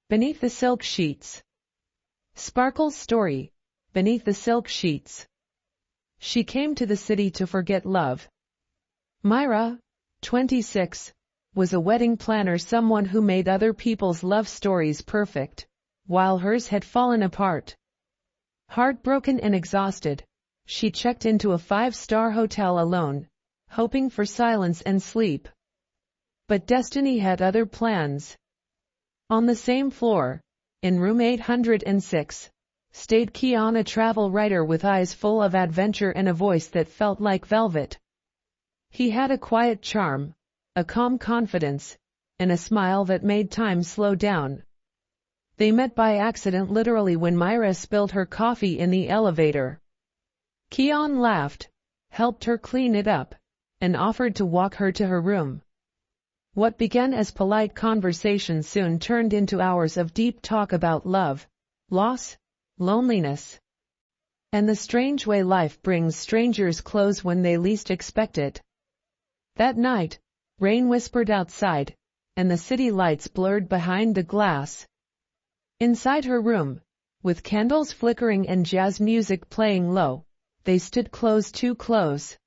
Beneath the Silk Sheets. Sparkle's story, Beneath the Silk Sheets. She came to the city to forget love. Myra, 26, was a wedding planner, someone who made other people's love stories perfect, while hers had fallen apart. Heartbroken and exhausted, she checked into a 5-star hotel alone, hoping for silence and sleep. But destiny had other plans. On the same floor, in room 806, stayed Keon, a travel writer with eyes full of adventure and a voice that felt like velvet. He had a quiet charm, a calm confidence, and a smile that made time slow down. They met by accident, literally, when Myra spilled her coffee in the elevator. Keon laughed, helped her clean it up, and offered to walk her to her room. What began as polite conversation soon turned into hours of deep talk about love, loss, loneliness, and the strange way life brings strangers close when they least expect it. That night, rain whispered outside, and the city lights blurred behind the glass. Inside her room, with candles flickering and jazz music playing low, they stood close, too close.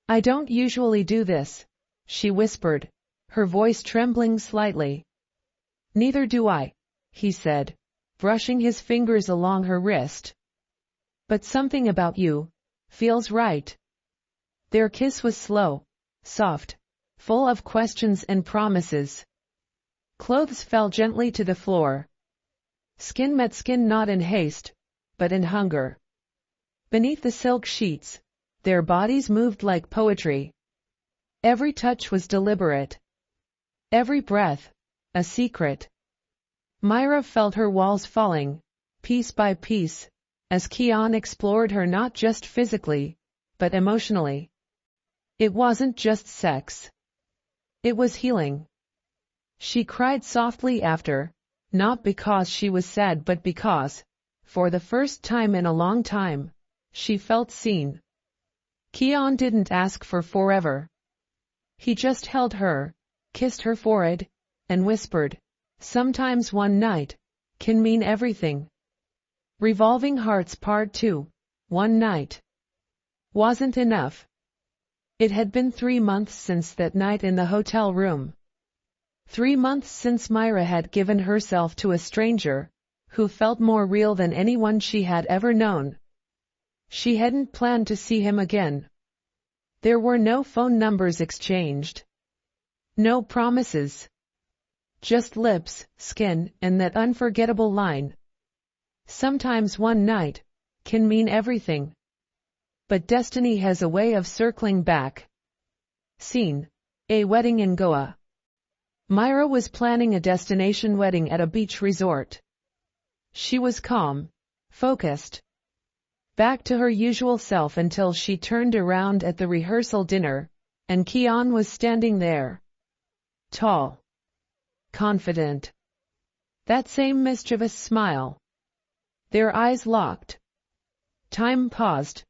"I don't usually do this," she whispered, her voice trembling slightly. "Neither do I," he said, brushing his fingers along her wrist. "But something about you feels right." Their kiss was slow, soft, full of questions and promises. Clothes fell gently to the floor. Skin met skin, not in haste, but in hunger. Beneath the silk sheets, their bodies moved like poetry. Every touch was deliberate. Every breath, a secret. Myra felt her walls falling, piece by piece, as Keon explored her not just physically, but emotionally. It wasn't just sex. It was healing. She cried softly after, not because she was sad but because, for the first time in a long time, she felt seen. Keon didn't ask for forever. He just held her, kissed her forehead, and whispered, "Sometimes one night can mean everything." Revolving Hearts Part 2. One night wasn't enough. It had been 3 months since that night in the hotel room. 3 months since Myra had given herself to a stranger, who felt more real than anyone she had ever known. She hadn't planned to see him again. There were no phone numbers exchanged. No promises. Just lips, skin, and that unforgettable line. Sometimes one night can mean everything. But destiny has a way of circling back. Scene: a wedding in Goa. Myra was planning a destination wedding at a beach resort. She was calm, focused, back to her usual self until she turned around at the rehearsal dinner, and Keon was standing there. Tall, confident. That same mischievous smile. Their eyes locked. Time paused.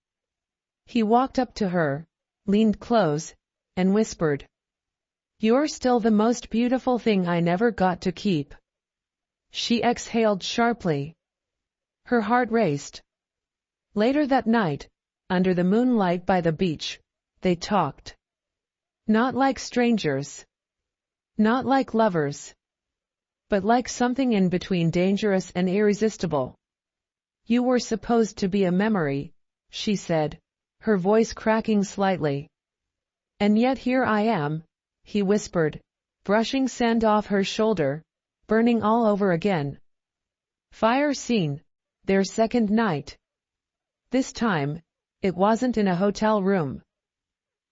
He walked up to her, leaned close, and whispered, "You're still the most beautiful thing I never got to keep." She exhaled sharply. Her heart raced. Later that night, under the moonlight by the beach, they talked. Not like strangers. Not like lovers. But like something in between, dangerous and irresistible. "You were supposed to be a memory," she said, her voice cracking slightly. "And yet here I am," he whispered, brushing sand off her shoulder, "burning all over again." Fire scene: their second night. This time, it wasn't in a hotel room.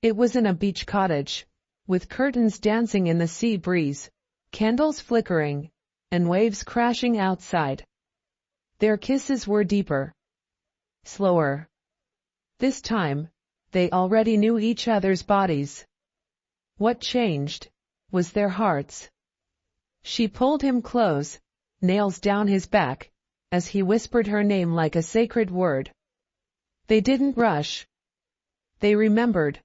It was in a beach cottage, with curtains dancing in the sea breeze, candles flickering, and waves crashing outside. Their kisses were deeper, slower. This time, they already knew each other's bodies. What changed was their hearts. She pulled him close, nails down his back, as he whispered her name like a sacred word. They didn't rush. They remembered.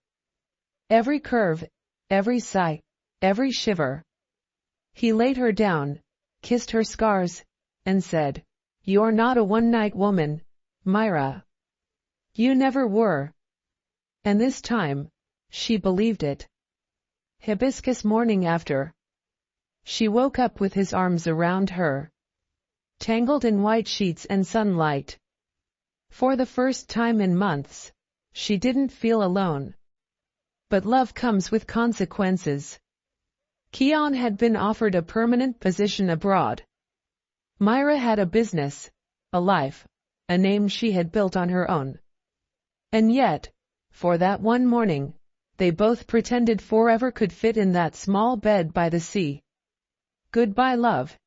Every curve, every sigh, every shiver. He laid her down, kissed her scars, and said, "You're not a one-night woman, Myra. You never were." And this time, she believed it. Hibiscus morning after. She woke up with his arms around her, tangled in white sheets and sunlight. For the first time in months, she didn't feel alone. But love comes with consequences. Keon had been offered a permanent position abroad. Myra had a business, a life, a name she had built on her own. And yet, for that one morning, they both pretended forever could fit in that small bed by the sea. Goodbye, love.